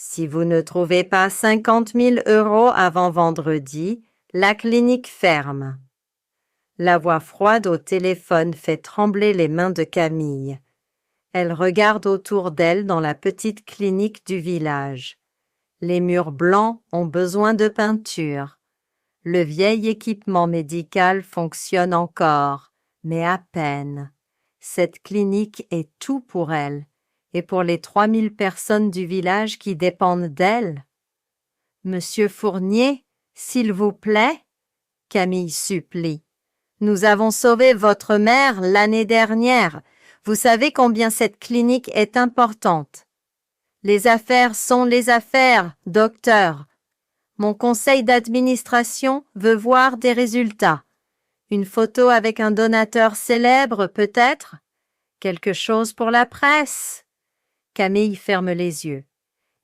Si vous ne trouvez pas 50 000 € avant vendredi, la clinique ferme. » La voix froide au téléphone fait trembler les mains de Camille. Elle regarde autour d'elle dans la petite clinique du village. Les murs blancs ont besoin de peinture. Le vieil équipement médical fonctionne encore, mais à peine. Cette clinique est tout pour elle, et pour les 3000 personnes du village qui dépendent d'elle. « Monsieur Fournier, s'il vous plaît, » Camille supplie. « Nous avons sauvé votre mère l'année dernière. Vous savez combien cette clinique est importante. Les affaires sont les affaires, docteur. Mon conseil d'administration veut voir des résultats. Une photo avec un donateur célèbre, peut-être? Quelque chose pour la presse? » Camille ferme les yeux.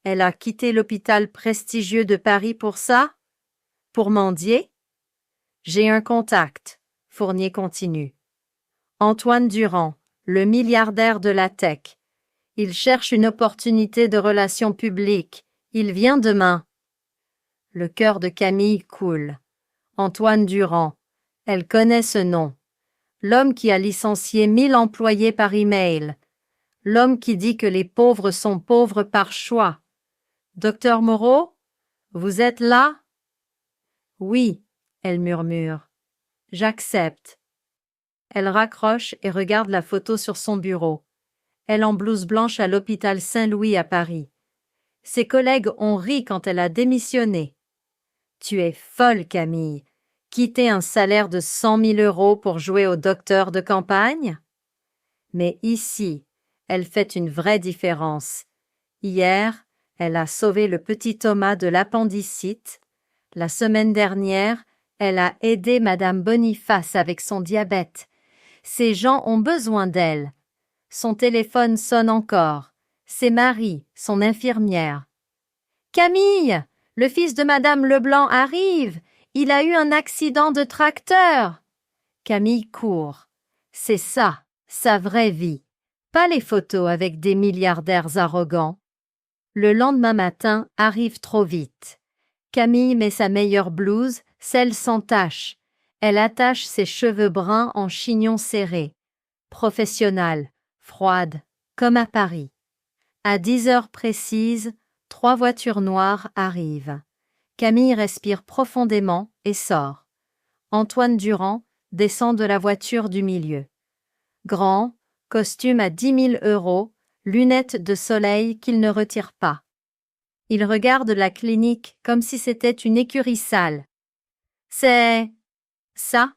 Elle a quitté l'hôpital prestigieux de Paris pour ça? Pour mendier? J'ai un contact, Fournier continue. Antoine Durand, le milliardaire de la tech. Il cherche une opportunité de relations publiques. Il vient demain. Le cœur de Camille coule. Antoine Durand. Elle connaît ce nom. L'homme qui a licencié 1000 employés par email. L'homme qui dit que les pauvres sont pauvres par choix. Docteur Moreau, vous êtes là? Oui, elle murmure. J'accepte. Elle raccroche et regarde la photo sur son bureau. Elle en blouse blanche à l'hôpital Saint-Louis à Paris. Ses collègues ont ri quand elle a démissionné. Tu es folle, Camille. Quitter un salaire de 100 000 € pour jouer au docteur de campagne? Mais ici, elle fait une vraie différence. Hier, elle a sauvé le petit Thomas de l'appendicite. La semaine dernière, elle a aidé Madame Boniface avec son diabète. Ces gens ont besoin d'elle. Son téléphone sonne encore. C'est Marie, son infirmière. « Camille, le fils de Madame Leblanc arrive. Il a eu un accident de tracteur. » Camille court. C'est ça, sa vraie vie. Pas les photos avec des milliardaires arrogants. Le lendemain matin arrive trop vite. Camille met sa meilleure blouse, celle sans tache. Elle attache ses cheveux bruns en chignon serré. Professionnelle, froide, comme à Paris. À 10 heures précises, 3 voitures noires arrivent. Camille respire profondément et sort. Antoine Durand descend de la voiture du milieu. Grand, costume à 10 000 €, lunettes de soleil qu'il ne retire pas. Il regarde la clinique comme si c'était une écurie sale. C'est... ça?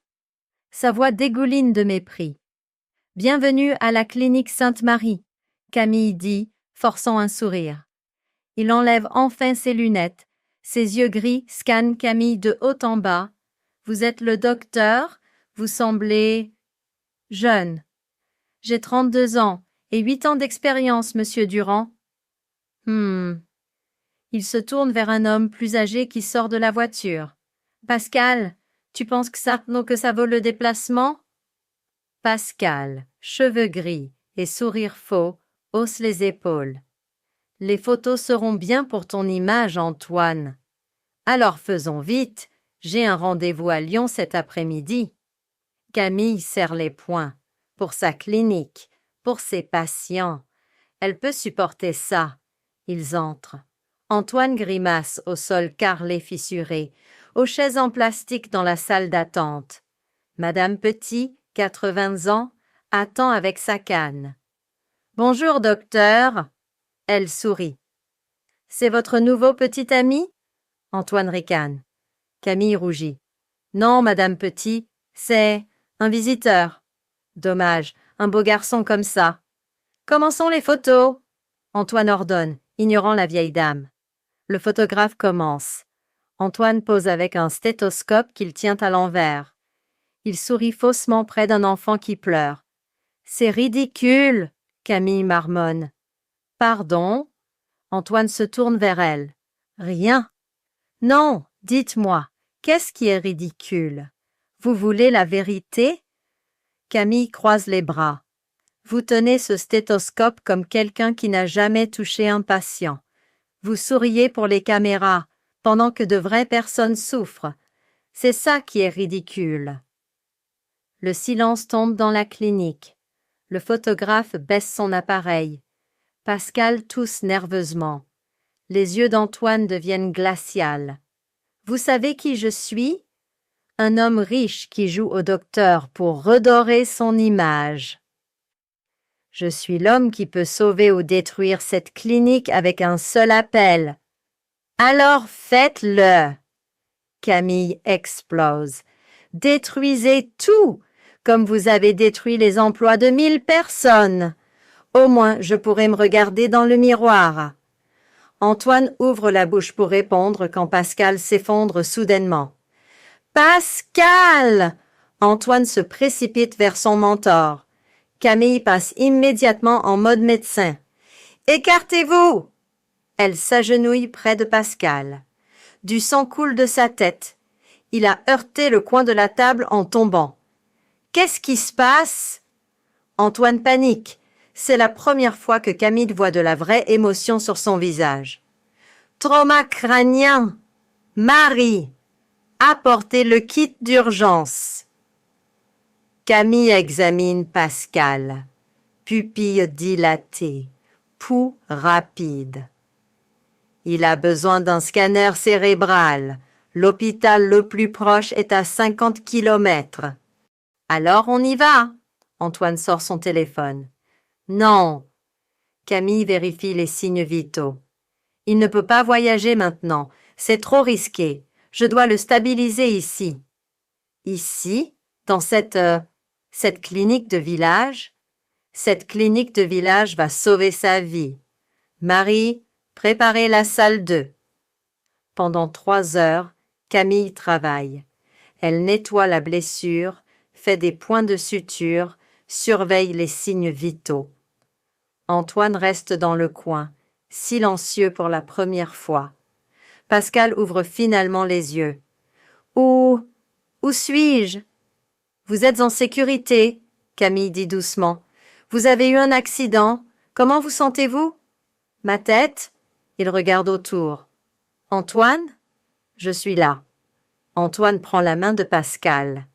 Sa voix dégouline de mépris. « Bienvenue à la clinique Sainte-Marie », Camille dit, forçant un sourire. Il enlève enfin ses lunettes. Ses yeux gris scannent Camille de haut en bas. « Vous êtes le docteur? Vous semblez... jeune. »« J'ai 32 ans et 8 ans d'expérience, monsieur Durand. » Il se tourne vers un homme plus âgé qui sort de la voiture. « Pascal, tu penses que ça vaut le déplacement? » Pascal, cheveux gris et sourire faux, hausse les épaules. « Les photos seront bien pour ton image, Antoine. »« Alors faisons vite, j'ai un rendez-vous à Lyon cet après-midi. » Camille serre les poings. Pour sa clinique, pour ses patients. Elle peut supporter ça. Ils entrent. Antoine grimace au sol carrelé fissuré, aux chaises en plastique dans la salle d'attente. Madame Petit, 80 ans, attend avec sa canne. « Bonjour, docteur. » Elle sourit. « C'est votre nouveau petit ami ?» Antoine ricane. Camille rougit. « Non, Madame Petit, c'est un visiteur. » Dommage, un beau garçon comme ça. « Commençons les photos. » Antoine ordonne, ignorant la vieille dame. Le photographe commence. Antoine pose avec un stéthoscope qu'il tient à l'envers. Il sourit faussement près d'un enfant qui pleure. « C'est ridicule !» Camille marmonne. « Pardon ?» Antoine se tourne vers elle. « Rien. »« Non, dites-moi, qu'est-ce qui est ridicule? Vous voulez la vérité ?» Camille croise les bras. Vous tenez ce stéthoscope comme quelqu'un qui n'a jamais touché un patient. Vous souriez pour les caméras, pendant que de vraies personnes souffrent. C'est ça qui est ridicule. Le silence tombe dans la clinique. Le photographe baisse son appareil. Pascal tousse nerveusement. Les yeux d'Antoine deviennent glaciales. Vous savez qui je suis? Un homme riche qui joue au docteur pour redorer son image. Je suis l'homme qui peut sauver ou détruire cette clinique avec un seul appel. Alors faites-le! Camille explose. Détruisez tout, comme vous avez détruit les emplois de 1000 personnes. Au moins, je pourrai me regarder dans le miroir. Antoine ouvre la bouche pour répondre quand Pascal s'effondre soudainement. Pascal! Antoine se précipite vers son mentor. Camille passe immédiatement en mode médecin. Écartez-vous! Elle s'agenouille près de Pascal. Du sang coule de sa tête. Il a heurté le coin de la table en tombant. Qu'est-ce qui se passe? Antoine panique. C'est la première fois que Camille voit de la vraie émotion sur son visage. Trauma crânien. Marie, apportez le kit d'urgence. Camille examine Pascal. Pupille dilatée. Pouls rapide. Il a besoin d'un scanner cérébral. L'hôpital le plus proche est à 50 kilomètres. Alors on y va. Antoine sort son téléphone. Non. Camille vérifie les signes vitaux. Il ne peut pas voyager maintenant. C'est trop risqué. Je dois le stabiliser ici. Ici, dans cette clinique de village? Cette clinique de village va sauver sa vie. Marie, préparez la salle 2. Pendant 3 heures, Camille travaille. Elle nettoie la blessure, fait des points de suture, surveille les signes vitaux. Antoine reste dans le coin, silencieux pour la première fois. Pascal ouvre finalement les yeux. Où suis-je? Vous êtes en sécurité, Camille dit doucement. Vous avez eu un accident. Comment vous sentez-vous? Ma tête? Il regarde autour. Antoine? Je suis là. Antoine prend la main de Pascal.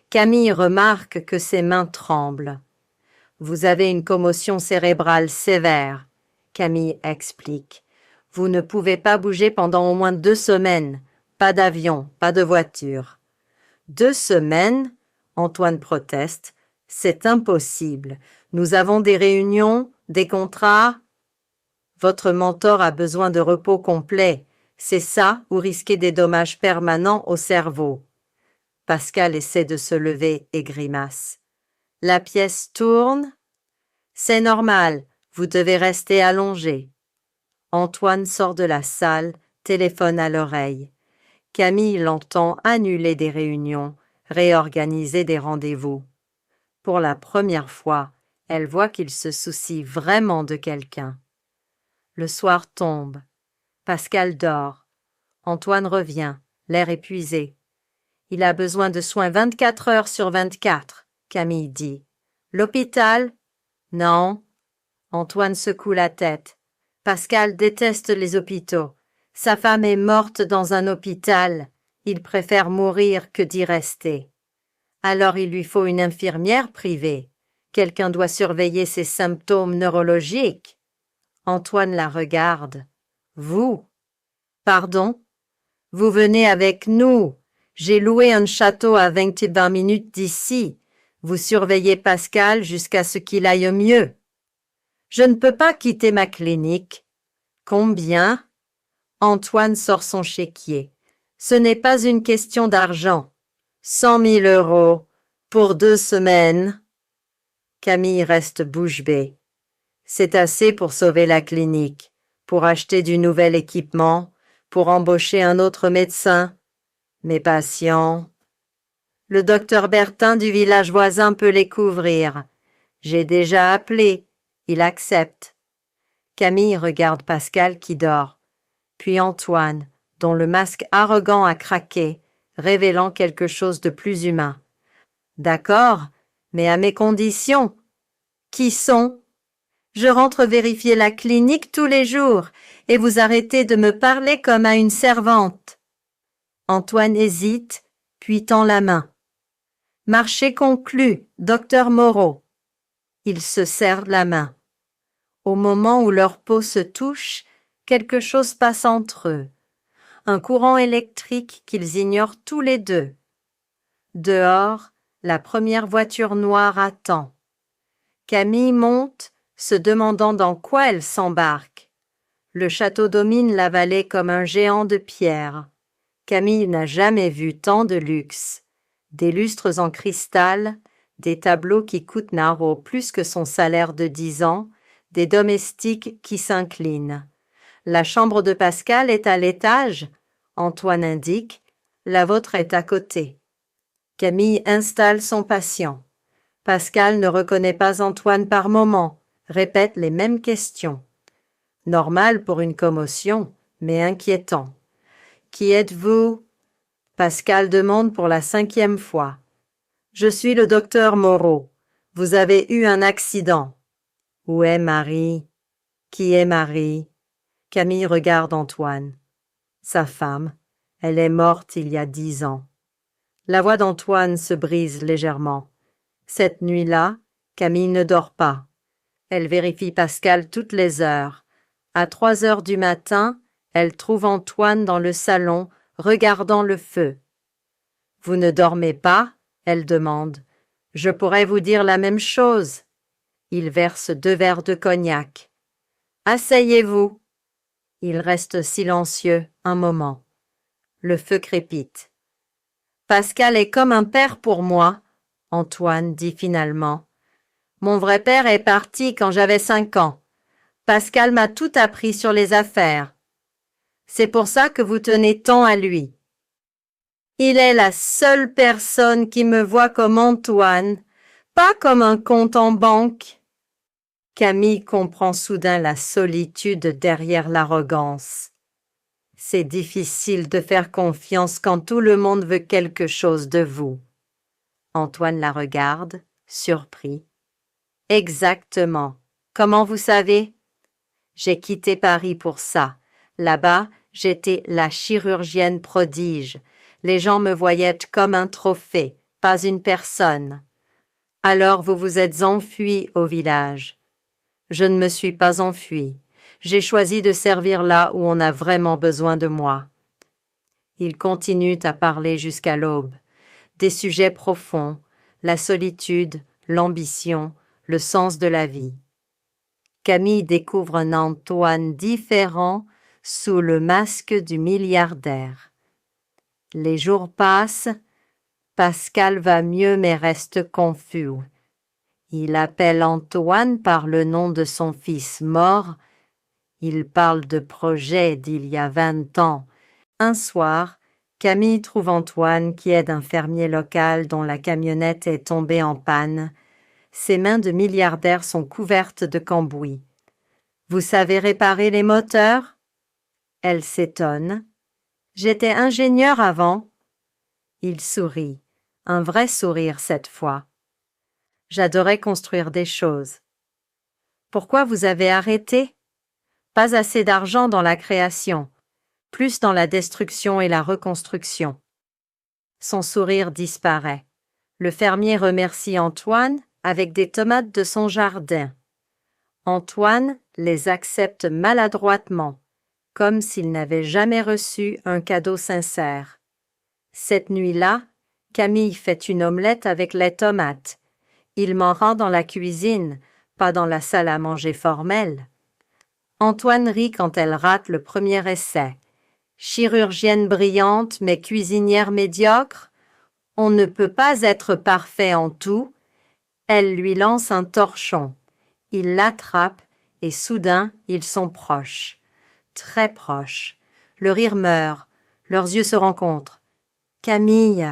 Camille remarque que ses mains tremblent. Vous avez une commotion cérébrale sévère, Camille explique. Vous ne pouvez pas bouger pendant au moins 2 semaines. Pas d'avion, pas de voiture. 2 semaines? Antoine proteste. C'est impossible. Nous avons des réunions, des contrats. Votre mentor a besoin de repos complet. C'est ça ou risquer des dommages permanents au cerveau. Pascal essaie de se lever et grimace. La pièce tourne. C'est normal, vous devez rester allongé. Antoine sort de la salle, téléphone à l'oreille. Camille l'entend annuler des réunions, réorganiser des rendez-vous. Pour la première fois, elle voit qu'il se soucie vraiment de quelqu'un. Le soir tombe. Pascal dort. Antoine revient, l'air épuisé. Il a besoin de soins 24 heures sur 24, Camille dit. L'hôpital? Non. Antoine secoue la tête. Pascal déteste les hôpitaux. Sa femme est morte dans un hôpital. Il préfère mourir que d'y rester. Alors il lui faut une infirmière privée. Quelqu'un doit surveiller ses symptômes neurologiques. Antoine la regarde. Vous? Pardon? Vous venez avec nous. J'ai loué un château à 20 minutes d'ici. Vous surveillez Pascal jusqu'à ce qu'il aille mieux. Je ne peux pas quitter ma clinique. Combien? Antoine sort son chéquier. Ce n'est pas une question d'argent. 100 000 € pour 2 semaines. Camille reste bouche bée. C'est assez pour sauver la clinique, pour acheter du nouvel équipement, pour embaucher un autre médecin. Mes patients. Le docteur Bertin du village voisin peut les couvrir. J'ai déjà appelé. Il accepte. Camille regarde Pascal qui dort, puis Antoine, dont le masque arrogant a craqué, révélant quelque chose de plus humain. D'accord, mais à mes conditions. Qui sont? Je rentre vérifier la clinique tous les jours, et vous arrêtez de me parler comme à une servante. Antoine hésite, puis tend la main. Marché conclu, docteur Moreau. Ils se serrent la main. Au moment où leurs peaux se touchent, quelque chose passe entre eux. Un courant électrique qu'ils ignorent tous les deux. Dehors, la première voiture noire attend. Camille monte, se demandant dans quoi elle s'embarque. Le château domine la vallée comme un géant de pierre. Camille n'a jamais vu tant de luxe. Des lustres en cristal, des tableaux qui coûtent Naro plus que son salaire de 10 ans, des domestiques qui s'inclinent. La chambre de Pascal est à l'étage, Antoine indique, la vôtre est à côté. Camille installe son patient. Pascal ne reconnaît pas Antoine par moment, répète les mêmes questions. Normal pour une commotion, mais inquiétant. Qui êtes-vous? Pascal demande pour la 5e fois. Je suis le docteur Moreau. Vous avez eu un accident. Où est Marie? Qui est Marie? Camille regarde Antoine. Sa femme. Elle est morte il y a 10 ans. La voix d'Antoine se brise légèrement. Cette nuit-là, Camille ne dort pas. Elle vérifie Pascal toutes les heures. À 3 heures du matin, elle trouve Antoine dans le salon, regardant le feu. « Vous ne dormez pas ?» elle demande. « Je pourrais vous dire la même chose. » Il verse 2 verres de cognac. « Asseyez-vous. » Il reste silencieux un moment. Le feu crépite. « Pascal est comme un père pour moi, » Antoine dit finalement. « Mon vrai père est parti quand j'avais 5 ans. Pascal m'a tout appris sur les affaires. C'est pour ça que vous tenez tant à lui. Il est la seule personne qui me voit comme Antoine, pas comme un compte en banque. » Camille comprend soudain la solitude derrière l'arrogance. C'est difficile de faire confiance quand tout le monde veut quelque chose de vous. Antoine la regarde, surpris. « Exactement. Comment vous savez? » J'ai quitté Paris pour ça. Là-bas, j'étais la chirurgienne prodige. Les gens me voyaient comme un trophée, pas une personne. Alors vous vous êtes enfui au village. Je ne me suis pas enfui. J'ai choisi de servir là où on a vraiment besoin de moi. Ils continuent à parler jusqu'à l'aube. Des sujets profonds, la solitude, l'ambition, le sens de la vie. Camille découvre un Antoine différent sous le masque du milliardaire. Les jours passent, Pascal va mieux mais reste confus. Il appelle Antoine par le nom de son fils mort. Il parle de projets d'il y a 20 ans. Un soir, Camille trouve Antoine qui aide un fermier local dont la camionnette est tombée en panne. Ses mains de milliardaire sont couvertes de cambouis. « Vous savez réparer les moteurs ?» Elle s'étonne. « J'étais ingénieur avant. » Il sourit, un vrai sourire cette fois. « J'adorais construire des choses. »« Pourquoi vous avez arrêté ?»« Pas assez d'argent dans la création, plus dans la destruction et la reconstruction. » Son sourire disparaît. Le fermier remercie Antoine avec des tomates de son jardin. Antoine les accepte maladroitement, comme s'il n'avait jamais reçu un cadeau sincère. Cette nuit-là, Camille fait une omelette avec les tomates. Il m'en rend dans la cuisine, pas dans la salle à manger formelle. Antoine rit quand elle rate le premier essai. Chirurgienne brillante mais cuisinière médiocre, on ne peut pas être parfait en tout. Elle lui lance un torchon. Il l'attrape et soudain ils sont proches. Très proches. Le rire meurt. Leurs yeux se rencontrent. « Camille !»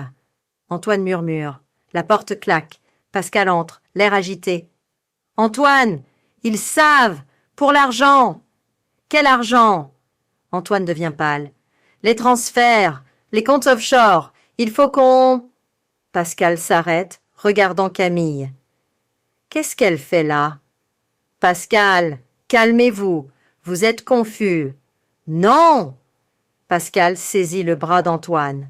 Antoine murmure. La porte claque. Pascal entre, l'air agité. « Antoine, ils savent! Pour l'argent !»« Quel argent ?» Antoine devient pâle. « Les transferts, les comptes offshore, il faut qu'on... » Pascal s'arrête, regardant Camille. « Qu'est-ce qu'elle fait là ?»« Pascal, calmez-vous, vous êtes confus. Non! Pascal saisit le bras d'Antoine.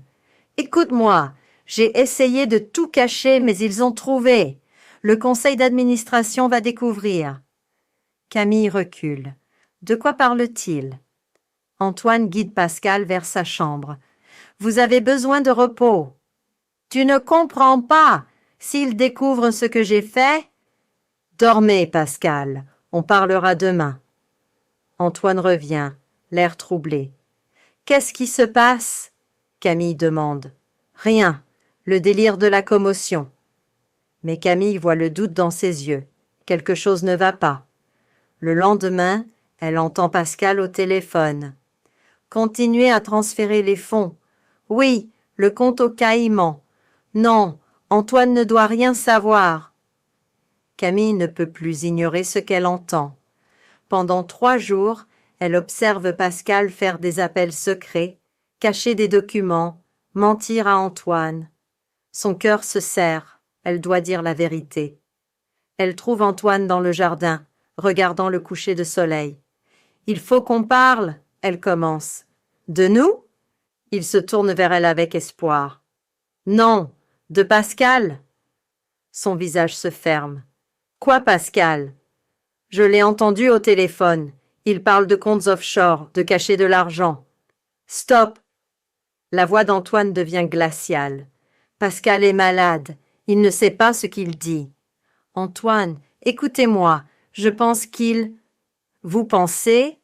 Écoute-moi, j'ai essayé de tout cacher, mais ils ont trouvé. Le conseil d'administration va découvrir. Camille recule. De quoi parle-t-il? Antoine guide Pascal vers sa chambre. Vous avez besoin de repos. Tu ne comprends pas. S'ils découvrent ce que j'ai fait... Dormez, Pascal. On parlera demain. Antoine revient, l'air troublé. Qu'est-ce qui se passe? Camille demande. Rien. Le délire de la commotion. Mais Camille voit le doute dans ses yeux. Quelque chose ne va pas. Le lendemain, elle entend Pascal au téléphone. Continuez à transférer les fonds. Oui, le compte au Caïman. Non, Antoine ne doit rien savoir. Camille ne peut plus ignorer ce qu'elle entend. Pendant 3 jours, elle observe Pascal faire des appels secrets, cacher des documents, mentir à Antoine. Son cœur se serre, elle doit dire la vérité. Elle trouve Antoine dans le jardin, regardant le coucher de soleil. « Il faut qu'on parle », elle commence. « De nous ?» Il se tourne vers elle avec espoir. « Non, de Pascal !» Son visage se ferme. « Quoi, Pascal ?» Je l'ai entendu au téléphone. Il parle de comptes offshore, de cacher de l'argent. « Stop !» La voix d'Antoine devient glaciale. Pascal est malade. Il ne sait pas ce qu'il dit. « Antoine, écoutez-moi. Je pense qu'il... » Vous pensez?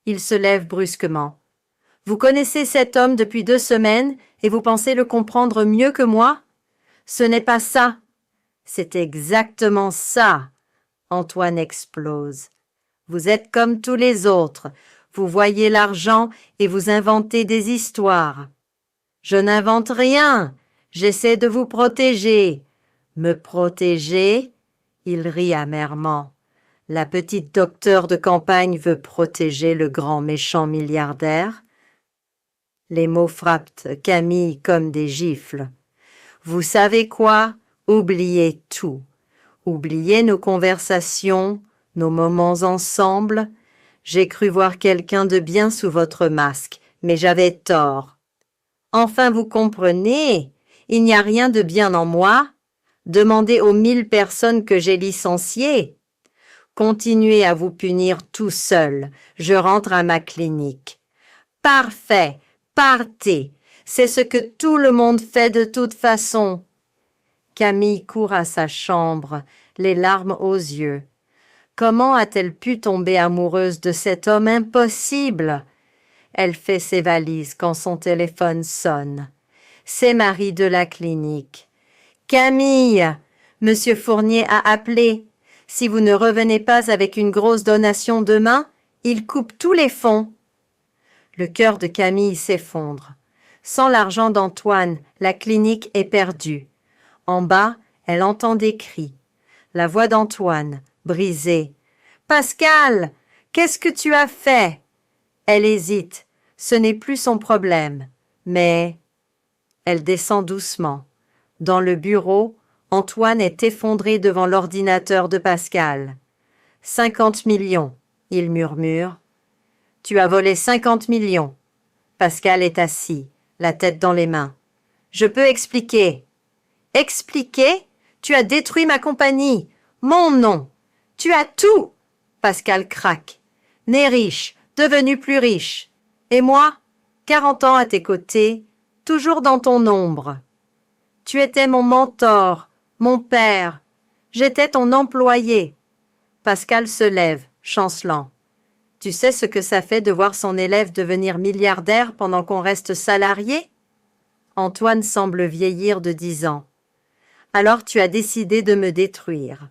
Il se lève brusquement. Vous connaissez cet homme depuis 2 semaines et vous pensez le comprendre mieux que moi? Ce n'est pas ça. C'est exactement ça. Antoine explose. Vous êtes comme tous les autres. Vous voyez l'argent et vous inventez des histoires. Je n'invente rien. J'essaie de vous protéger. Me protéger? Il rit amèrement. La petite docteure de campagne veut protéger le grand méchant milliardaire? Les mots frappent Camille comme des gifles. Vous savez quoi? Oubliez tout. Oubliez nos conversations, nos moments ensemble. J'ai cru voir quelqu'un de bien sous votre masque, mais j'avais tort. Enfin, vous comprenez? Il n'y a rien de bien en moi. Demandez aux 1000 personnes que j'ai licenciées. Continuez à vous punir tout seul. Je rentre à ma clinique. Parfait. Partez. C'est ce que tout le monde fait de toute façon. Camille court à sa chambre, les larmes aux yeux. Comment a-t-elle pu tomber amoureuse de cet homme impossible? Elle fait ses valises quand son téléphone sonne. C'est Marie de la clinique. « Camille, Monsieur Fournier a appelé. Si vous ne revenez pas avec une grosse donation demain, il coupe tous les fonds. » Le cœur de Camille s'effondre. Sans l'argent d'Antoine, la clinique est perdue. En bas, elle entend des cris. La voix d'Antoine, brisée. « Pascal, qu'est-ce que tu as fait ?» Elle hésite. Ce n'est plus son problème. Mais... Elle descend doucement. Dans le bureau, Antoine est effondré devant l'ordinateur de Pascal. « 50 millions, il murmure. « Tu as volé 50 millions. » Pascal est assis, la tête dans les mains. « Je peux expliquer. »« Expliquer? Tu as détruit ma compagnie. Mon nom. Tu as tout. » Pascal craque. « Né riche, devenu plus riche. Et moi, 40 ans à tes côtés, toujours dans ton ombre. Tu étais mon mentor, mon père. J'étais ton employé. » Pascal se lève, chancelant. « Tu sais ce que ça fait de voir son élève devenir milliardaire pendant qu'on reste salarié ?» Antoine semble vieillir de 10 ans. « Alors tu as décidé de me détruire. »«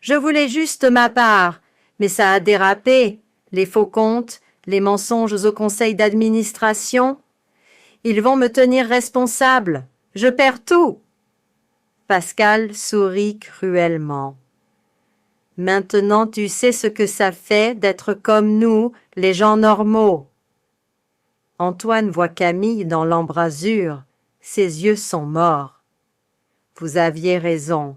Je voulais juste ma part, mais ça a dérapé. Les faux comptes, les mensonges au conseil d'administration. Ils vont me tenir responsable. Je perds tout. » Pascal sourit cruellement. « Maintenant tu sais ce que ça fait d'être comme nous, les gens normaux. » Antoine voit Camille dans l'embrasure. Ses yeux sont morts. « Vous aviez raison. »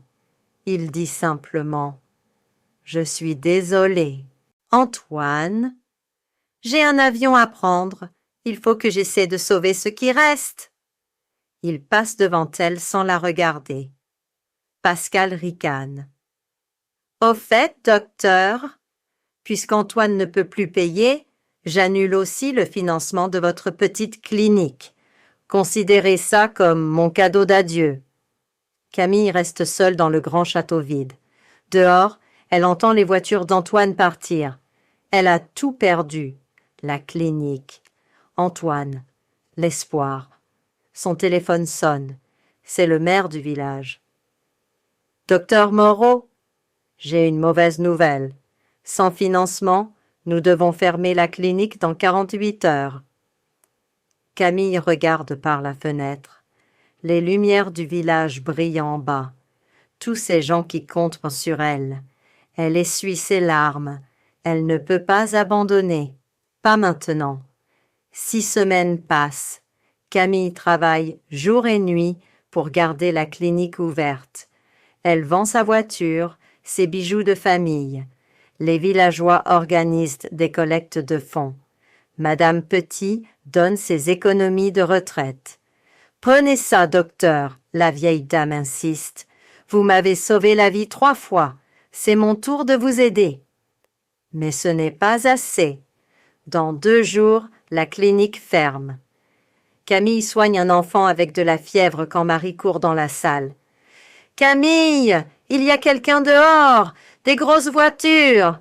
Il dit simplement. « Je suis désolé. » Antoine, J'ai un avion à prendre. Il faut que j'essaie de sauver ce qui reste. » Il passe devant elle sans la regarder. Pascal ricane. « Au fait, docteur, puisqu'Antoine ne peut plus payer, j'annule aussi le financement de votre petite clinique. Considérez ça comme mon cadeau d'adieu. » Camille reste seule dans le grand château vide. Dehors, elle entend les voitures d'Antoine partir. Elle a tout perdu. La clinique, Antoine, l'espoir. Son téléphone sonne. C'est le maire du village. « Docteur Moreau, j'ai une mauvaise nouvelle. Sans financement, nous devons fermer la clinique dans 48 heures. » Camille regarde par la fenêtre. Les lumières du village brillent en bas. Tous ces gens qui comptent sur elle. Elle essuie ses larmes. Elle ne peut pas abandonner. Pas maintenant. 6 semaines passent. Camille travaille jour et nuit pour garder la clinique ouverte. Elle vend sa voiture, ses bijoux de famille. Les villageois organisent des collectes de fonds. Madame Petit donne ses économies de retraite. « Prenez ça, docteur, » la vieille dame insiste. « Vous m'avez sauvé la vie 3 fois. C'est mon tour de vous aider. » Mais ce n'est pas assez. Dans 2 jours, la clinique ferme. Camille soigne un enfant avec de la fièvre quand Marie court dans la salle. « Camille, il y a quelqu'un dehors! Des grosses voitures !»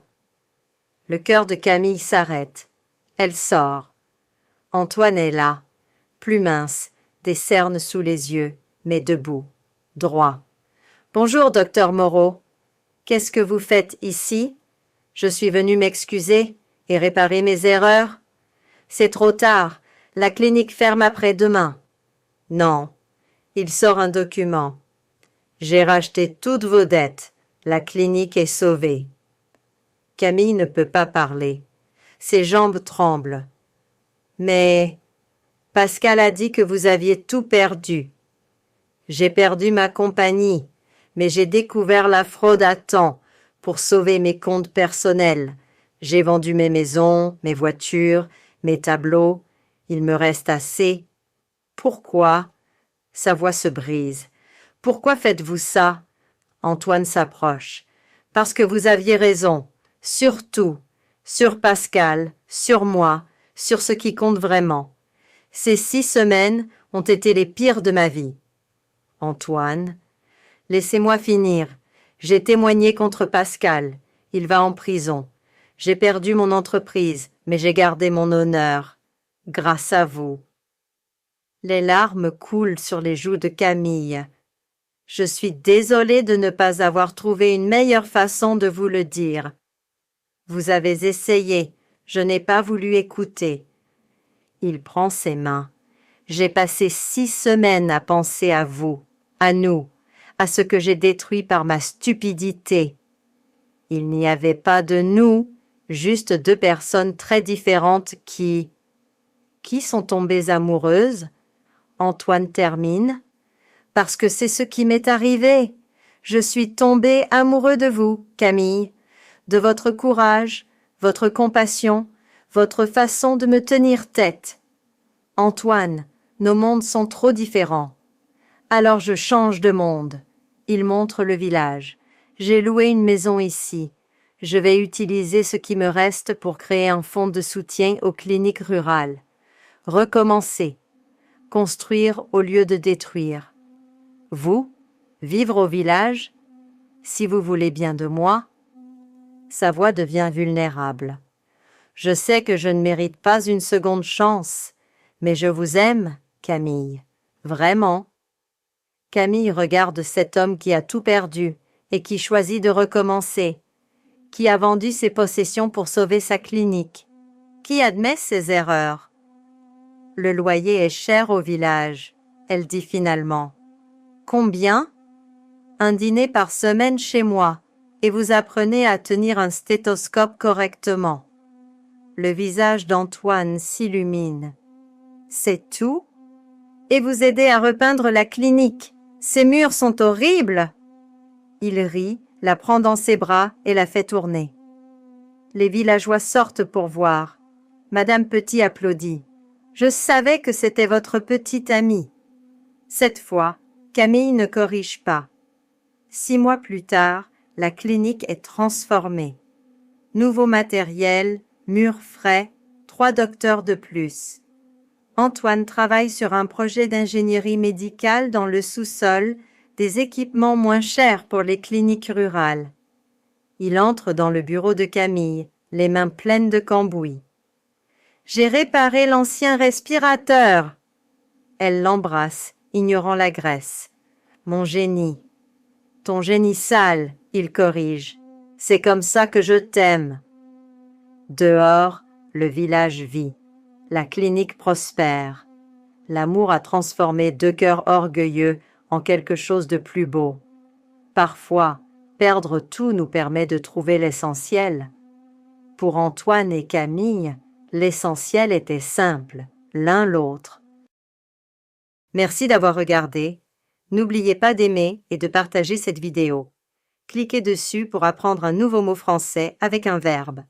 Le cœur de Camille s'arrête. Elle sort. Antoine est là, plus mince, des cernes sous les yeux, mais debout, droit. « Bonjour, docteur Moreau. Qu'est-ce que vous faites ici? Je suis venu m'excuser et réparer mes erreurs. C'est trop tard. La clinique ferme après-demain. » « Non. » Il sort un document. « J'ai racheté toutes vos dettes. La clinique est sauvée. » Camille ne peut pas parler. Ses jambes tremblent. « Mais Pascal a dit que vous aviez tout perdu. » « J'ai perdu ma compagnie, mais j'ai découvert la fraude à temps pour sauver mes comptes personnels. J'ai vendu mes maisons, mes voitures, mes tableaux. Il me reste assez. » « Pourquoi ?» Sa voix se brise. « Pourquoi faites-vous ça ?» Antoine s'approche. « Parce que vous aviez raison. Surtout, sur Pascal, sur moi, sur ce qui compte vraiment. Ces 6 semaines ont été les pires de ma vie. » Antoine. « Laissez-moi finir. J'ai témoigné contre Pascal. Il va en prison. J'ai perdu mon entreprise, mais j'ai gardé mon honneur. Grâce à vous. » Les larmes coulent sur les joues de Camille. « Je suis désolée de ne pas avoir trouvé une meilleure façon de vous le dire. Vous avez essayé, je n'ai pas voulu écouter. » Il prend ses mains. « J'ai passé 6 semaines à penser à vous, à nous, à ce que j'ai détruit par ma stupidité. Il n'y avait pas de nous, juste 2 personnes très différentes qui sont tombées amoureuses. » Antoine termine. « Parce que c'est ce qui m'est arrivé. Je suis tombé amoureux de vous, Camille, de votre courage, votre compassion, votre façon de me tenir tête. Antoine, nos mondes sont trop différents. Alors je change de monde. » Il montre le village. « J'ai loué une maison ici. Je vais utiliser ce qui me reste pour créer un fonds de soutien aux cliniques rurales. Recommencer. Construire au lieu de détruire. Vous, vivre au village, si vous voulez bien de moi. » Sa voix devient vulnérable. « Je sais que je ne mérite pas une seconde chance, mais je vous aime, Camille, vraiment. » Camille regarde cet homme qui a tout perdu et qui choisit de recommencer, qui a vendu ses possessions pour sauver sa clinique, qui admet ses erreurs. « Le loyer est cher au village, » elle dit finalement. « Combien ? » « Un dîner par semaine chez moi, et vous apprenez à tenir un stéthoscope correctement. » Le visage d'Antoine s'illumine. « C'est tout ? Et vous aidez à repeindre la clinique. Ces murs sont horribles. » Il rit, la prend dans ses bras et la fait tourner. Les villageois sortent pour voir. Madame Petit applaudit. Je savais que c'était votre petite amie. Cette fois, Camille ne corrige pas. 6 mois plus tard, la clinique est transformée. Nouveau matériel, murs frais, 3 docteurs de plus. Antoine travaille sur un projet d'ingénierie médicale dans le sous-sol, des équipements moins chers pour les cliniques rurales. Il entre dans le bureau de Camille, les mains pleines de cambouis. « J'ai réparé l'ancien respirateur !» Elle l'embrasse, ignorant la graisse. « Mon génie !»« Ton génie sale !» il corrige. « C'est comme ça que je t'aime !» Dehors, le village vit. La clinique prospère. L'amour a transformé 2 cœurs orgueilleux en quelque chose de plus beau. Parfois, perdre tout nous permet de trouver l'essentiel. Pour Antoine et Camille, l'essentiel était simple, l'un l'autre. Merci d'avoir regardé. N'oubliez pas d'aimer et de partager cette vidéo. Cliquez dessus pour apprendre un nouveau mot français avec un verbe.